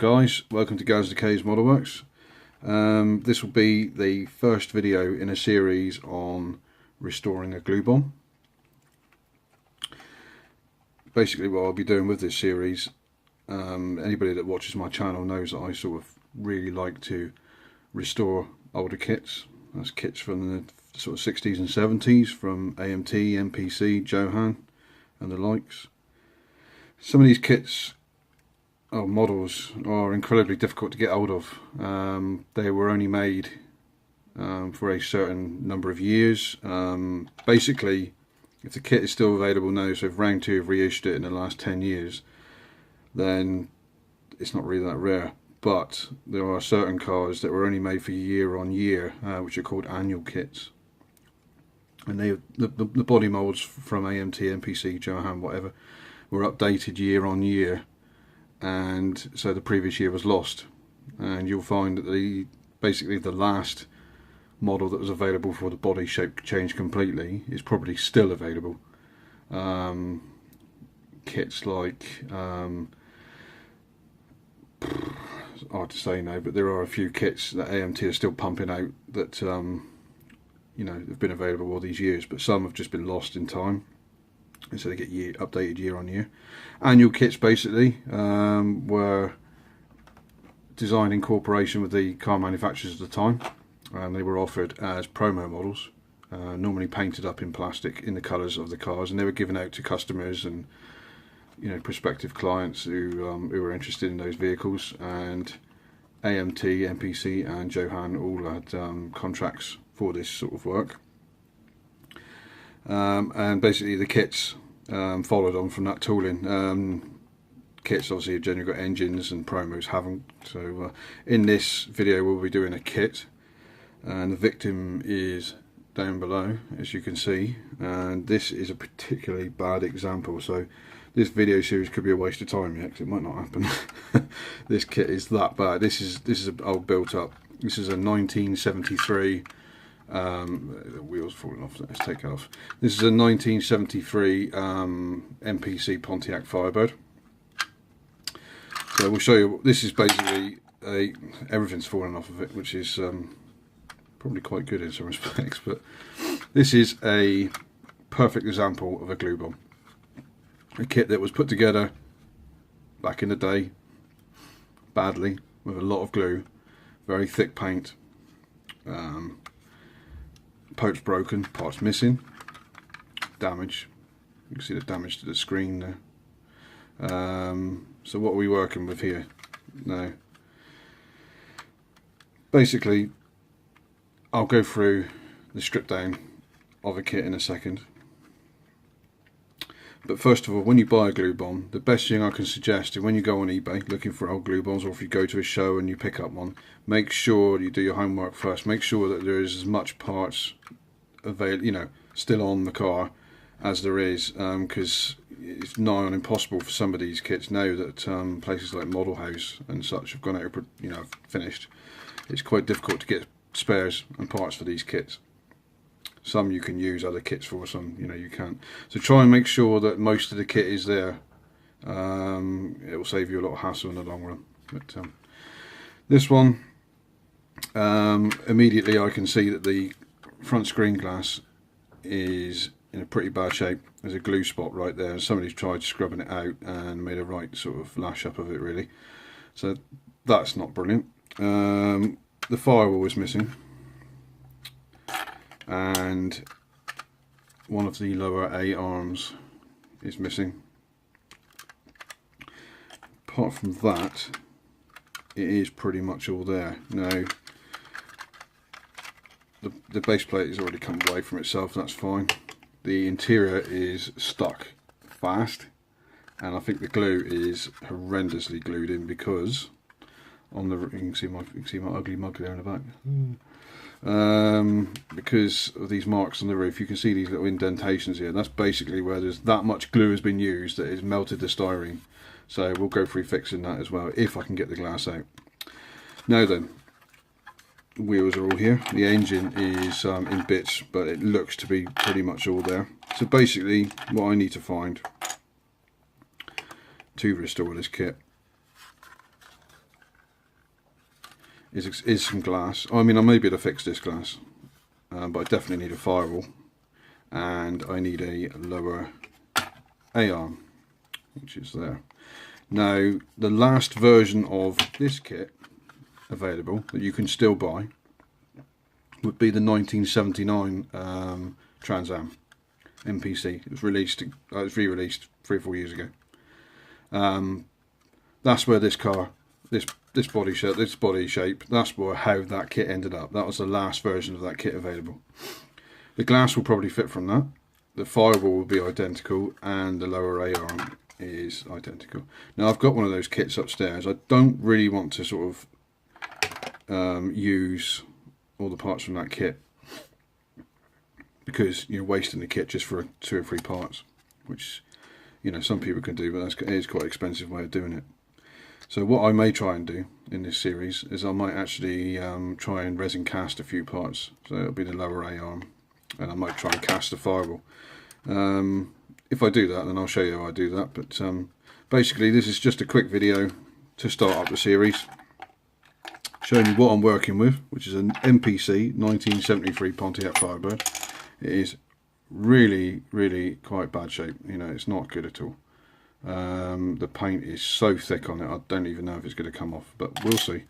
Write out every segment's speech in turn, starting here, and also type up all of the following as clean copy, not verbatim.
guys, welcome to Gaz Decay's Model Works. This will be the first video in a series on restoring a glue bomb. Basically what I'll be doing with this series, anybody that watches my channel knows that I sort of really like to restore older kits. That's kits from the sort of 60s and 70s from AMT, MPC, Johan and the likes. Some of these kits or models are incredibly difficult to get hold of. They were only made for a certain number of years. Basically, if the kit is still available now, so if round 2 have reissued it in the last 10 years, then it's not really that rare. But there are certain cars that were only made for year on year, which are called annual kits. And the body molds from AMT, MPC, Johan, whatever, were updated year on year. And so the previous year was lost, and you'll find that basically the last model that was available for the body shape change completely is probably still available. Kits like it's hard to say now, but there are a few kits that AMT are still pumping out that you know, have been available all these years, but some have just been lost in time. And so they get updated year on year. Annual kits basically were designed in cooperation with the car manufacturers at the time, and they were offered as promo models, normally painted up in plastic in the colours of the cars, and they were given out to customers and, you know, prospective clients who were interested in those vehicles. And AMT, MPC and Johan all had contracts for this sort of work. And basically the kits followed on from that tooling. Kits obviously have generally got engines and promos haven't. So in this video we'll be doing a kit, and the victim is down below, as you can see, and this is a particularly bad example. So this video series could be a waste of time, yeah, 'cause it might not happen. This kit is that bad. This is an old built up. This is a 1973. The wheels falling off, let's take it off. This is a 1973 MPC Pontiac Firebird. So we'll show you, this is basically everything's fallen off of it, which is probably quite good in some respects, but this is a perfect example of a glue bomb. A kit that was put together back in the day, badly, with a lot of glue, very thick paint, parts broken, parts missing, damage. You can see the damage to the screen there. So what are we working with here now? Basically, I'll go through the strip down of a kit in a second. But first of all, when you buy a glue bomb, the best thing I can suggest is when you go on eBay looking for old glue bombs, or if you go to a show and you pick up one, make sure you do your homework first. Make sure that there is as much parts available, you know, still on the car as there is, because it's nigh on impossible for some of these kits now that places like Model House and such have gone out, you know, finished. It's quite difficult to get spares and parts for these kits. Some you can use other kits for, some, you know, you can't. So try and make sure that most of the kit is there. It will save you a lot of hassle in the long run. But this one, immediately I can see that the front screen glass is in a pretty bad shape. There's a glue spot right there, and somebody's tried scrubbing it out and made a right sort of lash up of it, really. So that's not brilliant. The firewall is missing, and one of the lower A arms is missing. Apart from that, it is pretty much all there. Now, the base plate has already come away from itself, that's fine. The interior is stuck fast, and I think the glue is horrendously glued in, because on the, you can see my ugly mug there in the back. Because of these marks on the roof, you can see these little indentations here. That's basically where there's that much glue has been used that it's melted the styrene. So we'll go through fixing that as well, if I can get the glass out. Now then, the wheels are all here. The engine is in bits, but it looks to be pretty much all there. So basically what I need to find to restore this kit is some glass. I mean, I may be able to fix this glass, but I definitely need a firewall, and I need a lower A-arm, which is there. Now, the last version of this kit available that you can still buy would be the 1979 Trans Am MPC. It was released. It was re-released 3 or 4 years ago. That's where this car, this body shape, that's where how that kit ended up. That was the last version of that kit available. The glass will probably fit from that. The firewall will be identical, and the lower A-arm is identical. Now, I've got one of those kits upstairs. I don't really want to sort of use all the parts from that kit, because you're wasting the kit just for 2 or 3 parts, which, you know, some people can do, but it is quite an expensive way of doing it. So what I may try and do in this series is I might actually try and resin cast a few parts. So it'll be the lower A-arm, and I might try and cast the firewall. If I do that, then I'll show you how I do that. But basically, this is just a quick video to start up the series, showing you what I'm working with, which is an MPC 1973 Pontiac Firebird. It is really, really quite bad shape. You know, it's not good at all. The paint is so thick on it, I don't even know if it's going to come off, but we'll see.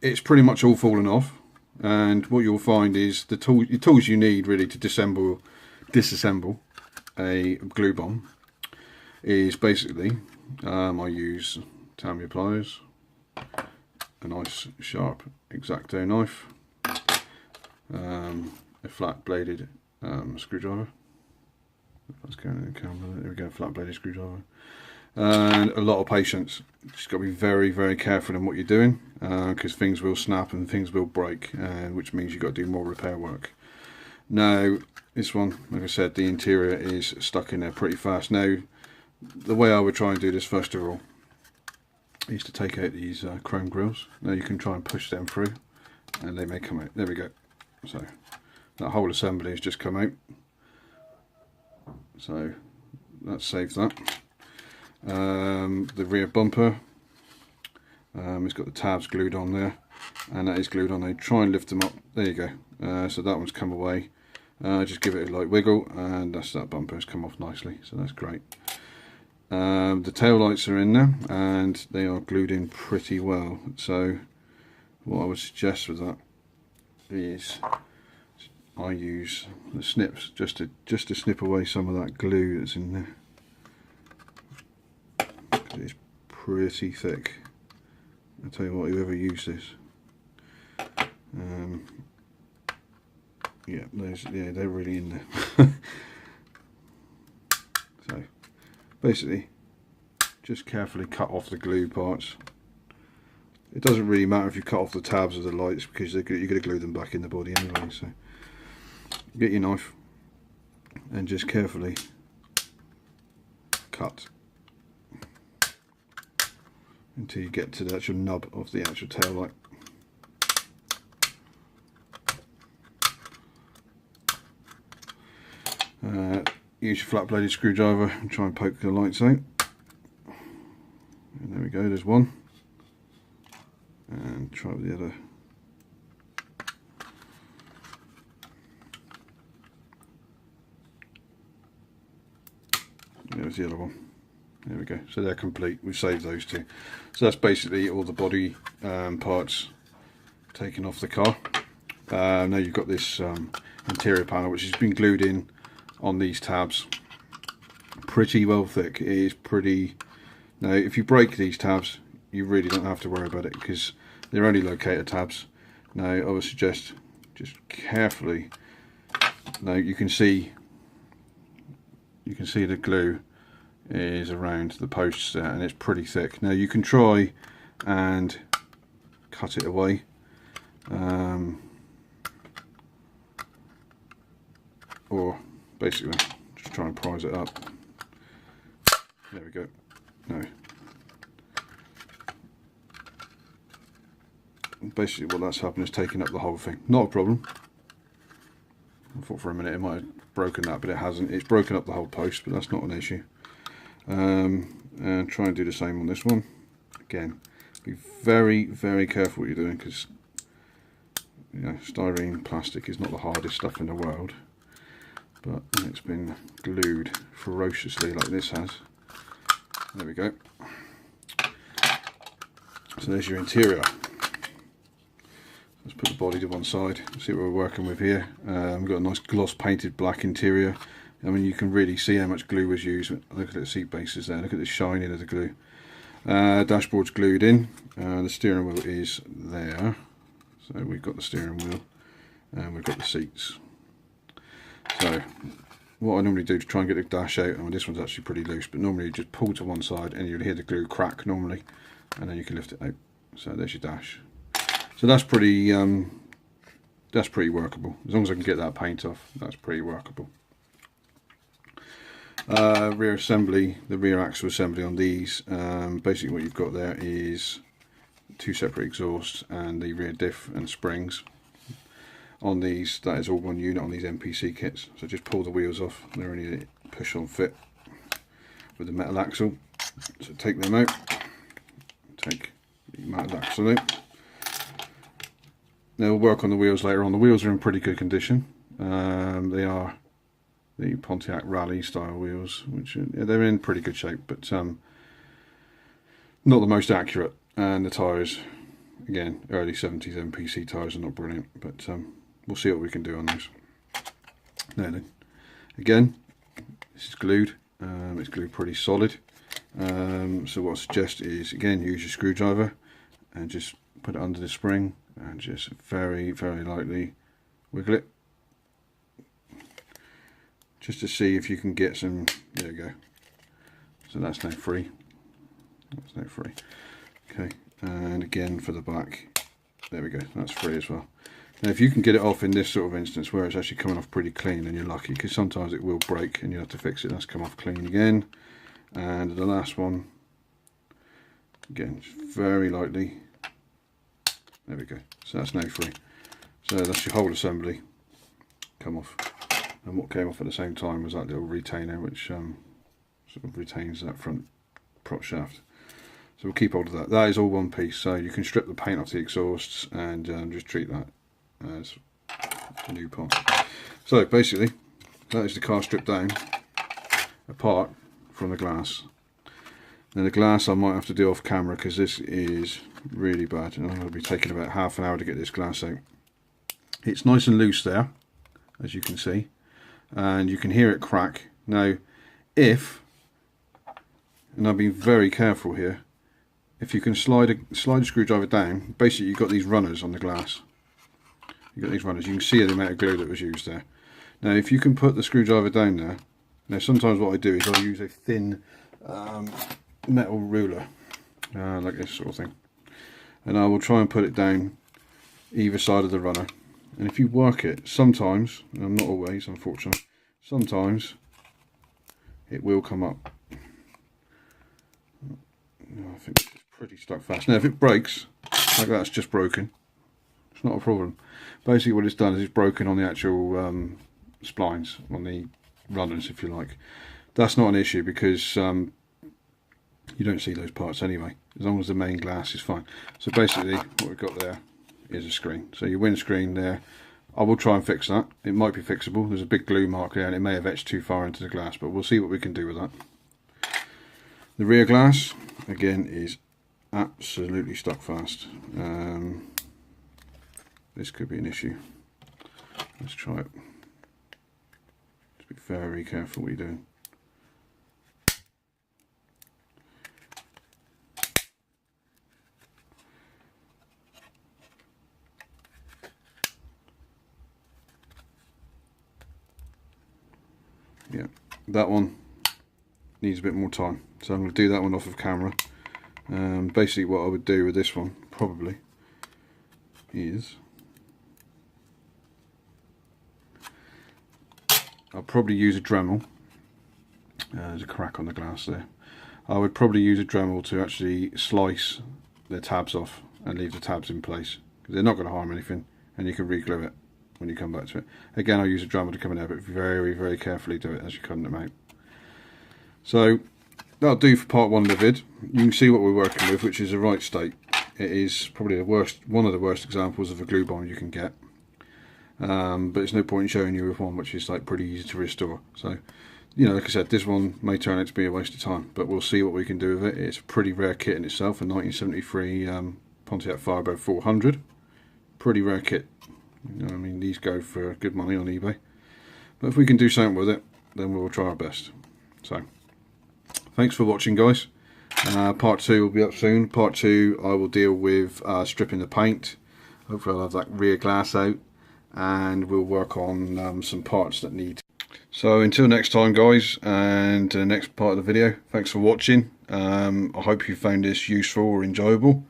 It's pretty much all fallen off, and what you'll find is the tools you need really to disassemble a glue bomb is basically, I use Tamiya pliers, a nice sharp X-Acto knife, a flat bladed screwdriver. That's going in the camera. There we go, flat bladed screwdriver, and a lot of patience. Just got to be very, very careful in what you're doing, because things will snap and things will break, which means you've got to do more repair work. Now, this one, like I said, the interior is stuck in there pretty fast. Now, the way I would try and do this, first of all, is to take out these chrome grills. Now you can try and push them through, and they may come out. There we go. So that whole assembly has just come out. So that saves that. The rear bumper, it's got the tabs glued on there, and that is glued on. I try and lift them up. There you go. So that one's come away. Just give it a light wiggle, and that bumper has come off nicely. So that's great. The tail lights are in there, and they are glued in pretty well. So what I would suggest with that is I use the snips just to snip away some of that glue that's in there. It's pretty thick. I tell you what, whoever used this, yeah, they're really in there. So basically, just carefully cut off the glue parts. It doesn't really matter if you cut off the tabs of the lights, because you're going to glue them back in the body anyway. So get your knife and just carefully cut until you get to the actual nub of the actual tail light. Use your flat bladed screwdriver and try and poke the lights out. And there we go, there's one. And try with the other. There's the other one. There we go. So they're complete. We've saved those two. So that's basically all the body parts taken off the car. Now you've got this interior panel, which has been glued in on these tabs. Pretty well thick. It is pretty. Now, if you break these tabs, you really don't have to worry about it, because they're only locator tabs. Now, I would suggest just carefully. Now you can see the glue is around the posts there, and it's pretty thick. Now you can try and cut it away, or basically just try and prise it up. There we go. No. Basically what that's happened is taking up the whole thing. Not a problem. I thought for a minute it might have broken that, but it hasn't. It's broken up the whole post, but that's not an issue. And try and do the same on this one. Again, Be very, very careful what you're doing, because you know, styrene plastic is not the hardest stuff in the world, but when it's been glued ferociously like this has, there we go. So there's your interior. Let's put the body to one side, see what we're working with here. We've got a nice gloss painted black interior. I mean, you can really see how much glue was used. Look at the seat bases there, look at the shining of the glue. Dashboard's glued in, the steering wheel is there. So we've got the steering wheel and we've got the seats. So what I normally do to try and get the dash out, and this one's actually pretty loose, but normally you just pull to one side and you'll hear the glue crack normally, and then you can lift it out. So there's your dash. So that's pretty workable. As long as I can get that paint off, that's pretty workable. Rear assembly, the rear axle assembly on these, basically what you've got there is two separate exhausts and the rear diff and springs. On these, that is all one unit on these MPC kits. So just pull the wheels off, they're only a push on fit with the metal axle. So take them out, take the metal axle out. Now we'll work on the wheels later on. The wheels are in pretty good condition. They are the Pontiac Rally style wheels, which they're in pretty good shape, but not the most accurate. And the tyres, again, early 70s MPC tyres are not brilliant, but we'll see what we can do on those. Now then, again, this is glued. It's glued pretty solid. So what I suggest is, again, use your screwdriver and just put it under the spring and just very, very lightly wiggle it, just to see if you can get some. There we go. So that's now free. That's now free. Okay, and again for the back, there we go, that's free as well. Now if you can get it off in this sort of instance where it's actually coming off pretty clean, then you're lucky, because sometimes it will break and you have to fix it. That's come off clean again. And the last one, again, just very lightly, there we go, so that's now free. So that's your whole assembly come off. And what came off at the same time was that little retainer, which sort of retains that front prop shaft. So we'll keep hold of that. That is all one piece, so you can strip the paint off the exhausts and just treat that as a new part. So basically, that is the car stripped down, apart from the glass. Now the glass I might have to do off camera, because this is really bad, and I'm going to be taking about half an hour to get this glass out. It's nice and loose there, as you can see, and you can hear it crack. Now if, and I've been very careful here, if you can slide a screwdriver down, basically you've got these runners on the glass. You've got these runners, you can see the amount of glue that was used there. Now if you can put the screwdriver down there, now sometimes what I do is I'll use a thin metal ruler, like this sort of thing, and I will try and put it down either side of the runner. And if you work it, sometimes, and not always unfortunately, sometimes it will come up. I think it's pretty stuck fast. Now if it breaks, like that's just broken, it's not a problem. Basically what it's done is it's broken on the actual splines, on the runners if you like. That's not an issue, because you don't see those parts anyway, as long as the main glass is fine. So basically what we've got there is a screen. So your windscreen there, I will try and fix that. It might be fixable. There's a big glue mark there and it may have etched too far into the glass, but we'll see what we can do with that. The rear glass, again, is absolutely stuck fast. This could be an issue. Let's try it. Just be very careful what you're doing. Yeah, that one needs a bit more time, so I'm going to do that one off of camera. Basically what I would do with this one probably is I'll probably use a Dremel. There's a crack on the glass there. I would probably use a Dremel to actually slice the tabs off and leave the tabs in place, because they're not going to harm anything, and you can re-glue it when you come back to it. Again, I'll use a Dremel to come in there, but very, very carefully do it as you're cutting them out. So that'll do for part one of the vid. You can see what we're working with, which is the right state. it is probably the worst, one of the worst examples of a glue bomb you can get. But it's no point in showing you with one which is like pretty easy to restore. So, you know, like I said, this one may turn out to be a waste of time, but we'll see what we can do with it. It's a pretty rare kit in itself, a 1973 Pontiac Firebird 400. Pretty rare kit. You know, I mean, these go for good money on eBay. But if we can do something with it, then we'll try our best. So, thanks for watching, guys. Part 2 will be up soon. Part 2, I will deal with stripping the paint. Hopefully I'll have that rear glass out, and we'll work on some parts that need. So until next time, guys, and the next part of the video, thanks for watching. I hope you found this useful or enjoyable.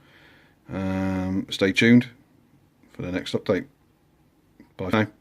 Stay tuned for the next update. Bye now.